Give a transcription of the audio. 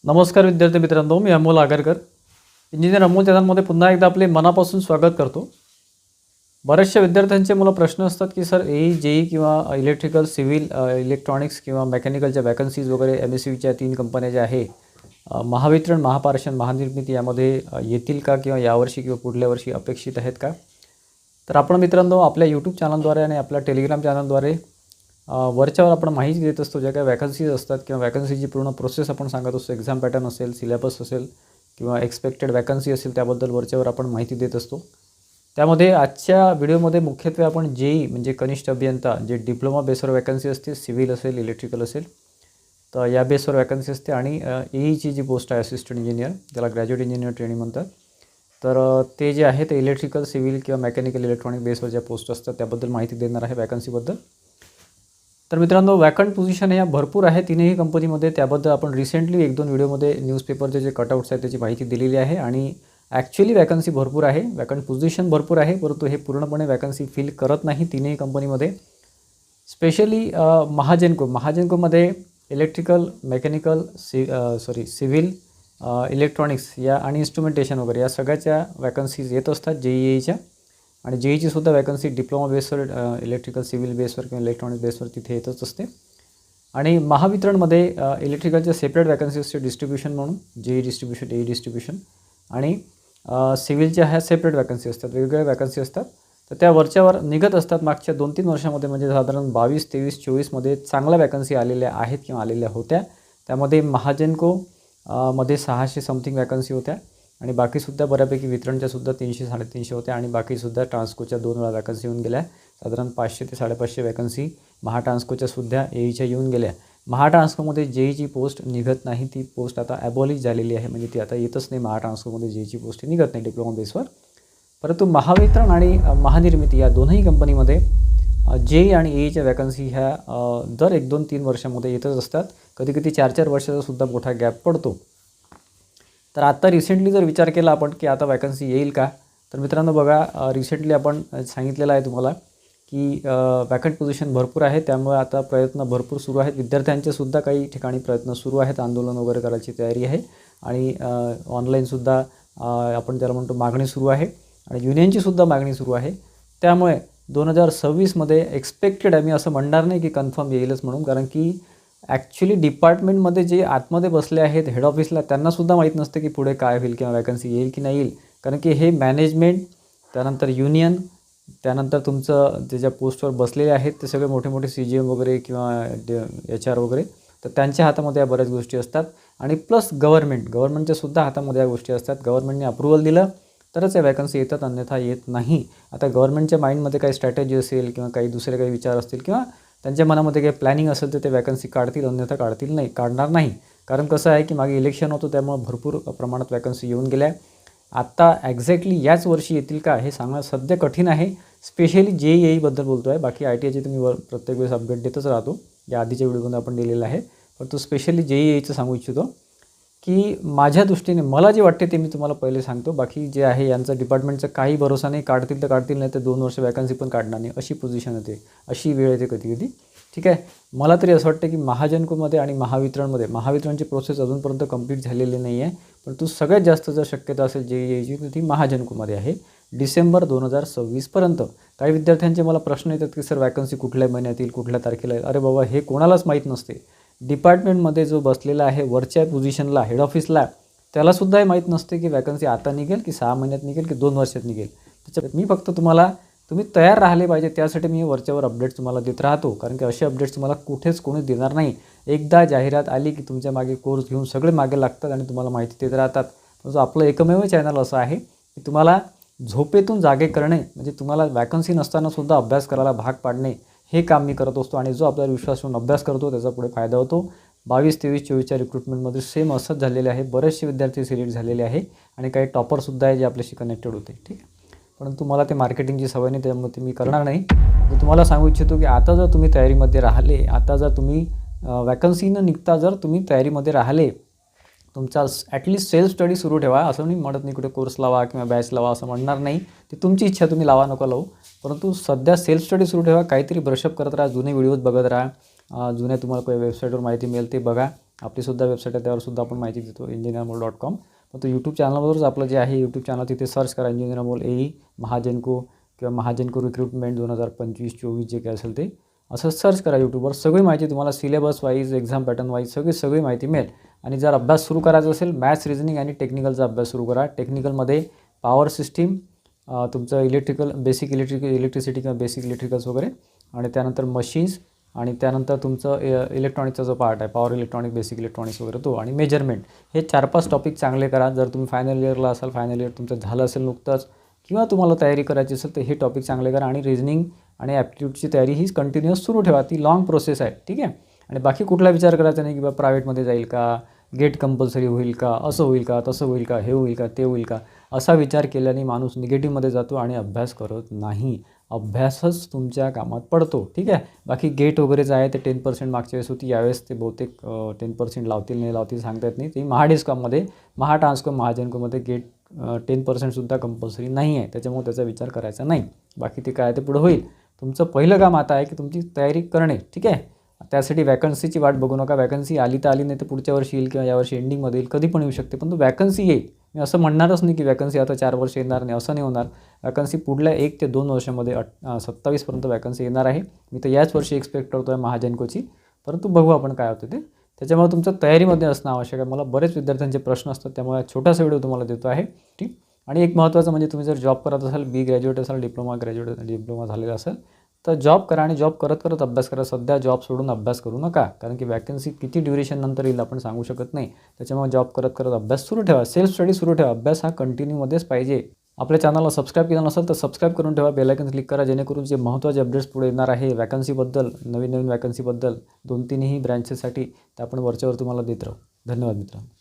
नमस्कार विद्यार्थी मित्रांनो, मी अमोल आगरकर. इंजिनियर अमोल चॅनलमध्ये पुन्हा एकदा आपले मनापासून स्वागत करतो. बऱ्याचशा विद्यार्थ्यांचे मला प्रश्न असतात की सर जेई किंवा इलेक्ट्रिकल, सिव्हिल, इलेक्ट्रॉनिक्स किंवा मेकॅनिकलच्या वॅकन्सीज वगैरे MSCVच्या 3 कंपन्या ज्या आहे महावितरण, महापारेषण, महानिर्मिती यामध्ये येतील का किंवा यावर्षी किंवा पुढल्या वर्षी अपेक्षित आहेत का? तर आपण मित्रांनो आपल्या यूट्यूब चॅनलद्वारे आणि आपल्या टेलिग्राम चॅनलद्वारे वरच्यावर आपण माहिती देत असतो. ज्या काही वॅकन्सीज असतात किंवा वॅकन्सीची पूर्ण प्रोसेस आपण सांगत असतो. एक्झाम पॅटर्न असेल, सिलेबस असेल किंवा एक्सपेक्टेड वॅकन्सी असेल त्याबद्दल वरच्यावर आपण माहिती देत असतो. त्यामध्ये आजच्या व्हिडिओमध्ये मुख्यत्वे आपण जेई म्हणजे कनिष्ठ अभियंता जे डिप्लोमा बेसवर वॅकन्सी असते, सिव्हिल असेल, इलेक्ट्रिकल असेल तर या बेसवर वॅकन्सी असते आणि EEची जी पोस्ट आहे असिस्टंट इंजिनियर, त्याला ग्रॅज्युएट इंजिनियर ट्रेनिंग म्हणतात. तर ते जे आहे ते इलेक्ट्रिकल, सिव्हिल किंवा मेकॅनिकल, इलेक्ट्रॉनिक बेसवर ज्या पोस्ट असतात त्याबद्दल माहिती देणार आहे वॅकन्सीबद्दल. तर मित्रांनो वॅकंट पोझिशन ह्या भरपूर आहे तीनही कंपनीमध्ये. त्याबद्दल आपण रिसेंटली 1-2 व्हिडिओमध्ये न्यूजपेपरचे जे कटआउट्स आहेत त्याची माहिती दिलेली आहे आणि ॲक्च्युली वॅकन्सी भरपूर आहे, वॅकंट पोझिशन भरपूर आहे, परंतु हे पूर्णपणे वॅकन्सी फिल करत नाही तीनही कंपनीमध्ये. स्पेशली महाजेनकोमध्ये इलेक्ट्रिकल, मेकॅनिकल, सिव्हिल, इलेक्ट्रॉनिक्स या आणि इन्स्ट्रुमेंटेशन वगैरे या सगळ्याच्या वॅकन्सीज येत असतात JEEच्या. आणि JEEची सुद्धा वॅकन्सी डिप्लोमा बेसवर, इलेक्ट्रिकल, सिव्हिल बेसवर किंवा इलेक्ट्रॉनिक बेसवर तिथे येतच असते. आणि महावितरणमध्ये इलेक्ट्रिकलच्या सेपरेट वॅकन्सी असते डिस्ट्रीब्युशन म्हणून, JEE डिस्ट्रीब्युशन, AE डिस्ट्रीब्युशन. आणि सिव्हिलच्या ह्या सेपरेट वॅकन्सी असतात, वेगवेगळ्या वॅकन्सी असतात. तर त्या वरच्यावर निघत असतात. मागच्या 2-3 वर्षामध्ये म्हणजे साधारण 22, 23, 24मध्ये चांगल्या वॅकन्सी आलेल्या आहेत किंवा आलेल्या होत्या. त्यामध्ये महाजेनको मध्ये 600 समथिंग वॅकन्सी होत्या आणि बाकीसुद्धा बऱ्यापैकी वितरणच्यासुद्धा 300-350 होत्या आणि बाकीसुद्धा ट्रान्सकोच्या 2 वेळा वॅकन्सी येऊन गेल्या. साधारण 500 ते 550 वॅकन्सी महाट्रान्सकोच्यासुद्धा AEच्या येऊन गेल्या. महाट्रान्सकोमध्ये JEEची पोस्ट निघत नाही, ती पोस्ट आता ॲबॉलिश झालेली आहे, म्हणजे ती आता येतच नाही. महाट्रान्सकोमध्ये JEEची पोस्ट निघत नाही डिप्लोमा बेसवर. परंतु महावितरण आणि महानिर्मिती या दोनही कंपनीमध्ये JEE आणि AEच्या वॅकन्सी ह्या दर 1-2-3 वर्षामध्ये येतच असतात. कधीकधी 4-4 वर्षाचा सुद्धा मोठा गॅप पडतो. तर आता रिसेंटली जर विचार केला आपण की आता वॅकन्सी येईल का, तर मित्रांनो बघा रिसेंटली आपण सांगितलेलं आहे तुम्हाला की वॅकंट पोझिशन भरपूर आहे. त्यामुळे आता प्रयत्न भरपूर सुरू आहेत. विद्यार्थ्यांचेसुद्धा काही ठिकाणी प्रयत्न सुरू आहेत, आंदोलन वगैरे करायची तयारी आहे आणि ऑनलाईनसुद्धा आपण त्याला म्हणतो मागणी सुरू आहे आणि युनियनचीसुद्धा मागणी सुरू आहे. त्यामुळे 2026मध्ये एक्सपेक्टेड आहे, मी असं म्हणणार नाही की कन्फर्म येईलच म्हणून, कारण की ॲक्च्युली डिपार्टमेंटमध्ये जे आतमध्ये बसले आहेत हेड ऑफिसला त्यांनासुद्धा माहीत नसतं की पुढे काय होईल किंवा वॅकन्सी येईल की नाही येईल. कारण की हे मॅनेजमेंट, त्यानंतर युनियन, त्यानंतर तुमचं जे ज्या पोस्टवर बसलेले आहेत ते सगळे मोठे मोठे CGM वगैरे किंवा HR वगैरे, तर त्यांच्या हातामध्ये या बऱ्याच गोष्टी असतात. आणि प्लस गव्हर्नमेंटच्यासुद्धा हातामध्ये या गोष्टी असतात. गव्हर्नमेंटने अप्रुव्हल दिलं तरच या वॅकन्सी येतात, अन्यथा येत नाही. आता गव्हर्नमेंटच्या माइंडमध्ये काही स्ट्रॅटेजी असेल किंवा काही दुसरे काही विचार असतील किंवा त्यांच्या मनामध्ये काही प्लॅनिंग असेल तर ते वॅकन्सी काढतील, अन्यथा काढणार नाही. कारण कसं आहे की मागे इलेक्शन होतं त्यामुळे भरपूर प्रमाणात वॅकन्सी येऊन गेल्या. आता एक्झॅक्टली याच वर्षी येतील का हे सांगणं सध्या कठीण आहे. स्पेशली JEEबद्दल बोलतो आहे, बाकी ITIचे तर मी प्रत्येक वेळेस अपडेट देतच राहतो, या आधीच्या व्हिडिओमध्ये आपण दिलेलं आहे. परंतु स्पेशली JEEचं सांगू इच्छितो की माझ्या दृष्टीने मला जे वाटते ते मी तुम्हाला पहिले सांगतो. बाकी जे आहे यांचं डिपार्टमेंटचा काही भरोसा नाही, काढतील तर काढतील, नाही तर 2 वर्ष वॅकन्सी पण काढणार नाही, अशी पोझिशन येते, अशी वेळ येते कधी. ठीक आहे, मला तरी असं वाटतं की महाजनकोमध्ये आणि महावितरणची प्रोसेस अजूनपर्यंत कंप्लीट झालेली नाही आहे. परंतु सगळ्यात जास्त जर शक्यता असेल JEEची तर ती महाजनकोमध्ये आहे डिसेंबर 2026पर्यंत. काही विद्यार्थ्यांचे मला प्रश्न येतात की सर वॅकन्सी कुठल्या महिन्यात येईल, कुठल्या तारखेला येईल. अरे बाबा, हे कोणालाच माहीत नसते. डिपार्टमेंटमध्ये जो बसलेला आहे वरच्या पोझिशनला, हेड ऑफिसला, त्यालासुद्धा हे माहीत नसते की वॅकन्सी आता निघेल की 6 महिन्यात निघेल की 2 वर्षात निघेल. त्याच्यात मी फक्त तुम्ही तयार राहिले पाहिजे त्यासाठी मी वरच्यावर अपडेट्स तुम्हाला देत राहतो. कारण की असे अपडेट्स तुम्हाला कुठेच कोणी देणार नाही. एकदा जाहिरात आली की तुमच्या मागे कोर्स घेऊन सगळे मागे लागतात आणि तुम्हाला माहिती देत राहतात. म्हणजे आपलं एकमेव चॅनल असं आहे की तुम्हाला झोपेतून जागे करणे, म्हणजे तुम्हाला वॅकन्सी नसतानासुद्धा अभ्यास करायला भाग पाडणे, हे काम मी करत असतो. आणि जो आपल्याला विश्वास ठेवून अभ्यास करतो त्याचा पुढे फायदा होतो. 22, 23, 24च्या रिक्रुटमेंटमध्ये सेम असंच झालेले आहे. बरेचसे विद्यार्थी सिलेक्ट झालेले आहे आणि काही टॉपरसुद्धा आहे जे आपल्याशी कनेक्टेड होते. ठीक आहे, परंतु मला ते मार्केटिंगची सवय नाही, त्यामुळे ते मी करणार नाही. मी तुम्हाला सांगू इच्छितो की आता जर तुम्ही तयारीमध्ये राहिले, आता जर तुम्ही वॅकन्सी न निघता जर तुम्ही तयारीमध्ये राहिले, तुमचा ॲटलिस्ट सेल्फ स्टडी सुरू ठेवा. असं मी म्हणत नाही कुठे कोर्स लावा किंवा बॅच लावा, असं म्हणणार नाही. ती तुमची इच्छा, तुम्ही लावा नको लावू. परंतु सध्या सेल्फ स्टडी सुरू ठेवा. काहीतरी ब्रशअप करत राहा, जुने व्हिडिओज बघत राहा, जुन्या तुम्हाला काही वेबसाईटवर माहिती मिळेल ते बघा आपलीसुद्धा वेबसाईट आहे, त्यावरसुद्धा आपण माहिती देतो engineeramol.com. पण तो यूट्यूब चॅनलवरच आपलं जे आहे यूट्यूब चॅनल, तिथे सर्च करा इंजिनियर अमोल AE महाजेनको किंवा महाजेनको रिक्रुटमेंट 2025-24 जे काय असेल ते असं सर्च करा यूट्यूबवर. सगळी माहिती तुम्हाला syllabus wise, exam pattern wise सगळी माहिती मिळेल. आणि जर अभ्यास सुरू करायचा असेल मॅथ्स, रिझनिंग आणि टेक्निकलचा अभ्यास सुरू करा. टेक्निकलमध्ये पॉवर सिस्टीम, तुमचं इलेक्ट्रिसिटी किंवा बेसिक इलेक्ट्रिकल्स वगैरे, आणि त्यानंतर मशीन्स, आणि त्यानंतर तुमचं इलेक्ट्रॉनिकचा जो पार्ट आहे पॉवर इलेक्ट्रॉनिक, बेसिक इलेक्ट्रॉनिक्स वगैरे तो, आणि मेजरमेंट. हे 4-5 टॉपिक चांगले करा. जर तुम्ही फायनल इयरला असाल, फायनल इयर तुमचं झालं असेल नुकतंच, किंवा तुम्हाला तयारी करायची असेल तर हे टॉपिक चांगले करा. आणि रिझनिंग आणि ॲप्टिट्यूडची तयारी ही कंटिन्युअस सुरू ठेवा. ती लाँग प्रोसेस आहे, ठीक आहे. आणि बाकी कुठला विचार करायचा नाही की बा प्रायव्हेटमध्ये जाईल का, गेट कंपल्सरी होईल का, असं होईल का, तसं होईल का, हे होईल का, ते होईल का. असा विचार केल्याने माणूस निगेटिव्हमध्ये जातो आणि अभ्यास करत नाही. अभ्यासच तुमच्या कामात पडतो, ठीक आहे. बाकी गेट वगैरेच आहे ते 10% मागच्या वेळेस होती, यावेळेस ते बहुतेक 10% लावतील नाही लावतील सांगता येत नाही. ते महाडिस्कॉममध्ये, महाट्रान्सकॉम, महाजेनकोमध्ये गेट 10%सुद्धा कंपल्सरी नाही आहे. त्याच्यामुळे त्याचा विचार करायचा नाही. बाकी ते काय ते पुढं होईल. तुमचं पहिलं काम आता आहे की तुमची तयारी करणे, ठीक आहे. त्यासाठी वॅकन्सीची वाट बघू नका. वॅकन्सी आली तर आली, नाही तर पुढच्या वर्षी येईल किंवा यावर्षी एंडिंगमध्ये येईल, कधी पण येऊ शकते. पण तो वॅकन्सी येईल. मी असं म्हणणारच नाही की वॅकन्सी आता 4 वर्ष येणार नाही, असं नाही होणार. वॅकन्सी पुढल्या 1 ते 2 वर्षामध्ये 27पर्यंत वॅकन्सी येणार आहे. मी तर याच वर्षी एक्सपेक्ट करतो आहे महाजेनकोची, परंतु बघू आपण काय होतं ते. त्याच्यामुळे तुमचं तयारीमध्ये असणं आवश्यक आहे. मला बरेच विद्यार्थ्यांचे प्रश्न असतात, त्यामुळे छोटासा व्हिडिओ तुम्हाला देतो आहे, ठीक. आणि एक महत्त्वाचं म्हणजे तुम्ही जर जॉब करत असाल, बी ग्रॅज्युएट असाल, डिप्लोमा झालेला असेल, तर जॉब करा आणि जॉब करत करत अभ्यास करा. सध्या जॉब सोडून अभ्यास करू नका, कारण की वॅकन्सी किती ड्युरेशन नंतर येईल आपण सांगू शकत नाही. त्याच्यामुळे जॉब करत करत अभ्यास सुरू ठेवा. सेल्फ स्टडी सुरू ठेवा. अभ्यास हा कंटिन्यूमध्येच पाहिजे. आपल्या चॅनलला सबस्क्राईब केलं नसेल तर सबस्क्राईब करून ठेवा. बेल आयकॉन क्लिक करा, जेणेकरून जे महत्त्वाचे अपडेट्स पुढे येणार आहे वॅकन्सीबद्दल, नवीन वॅकन्सीबद्दल 2-3ही ब्रँचेससाठी, ते आपण वरच्यावर तुम्हाला देत राहू. धन्यवाद मित्रांनो.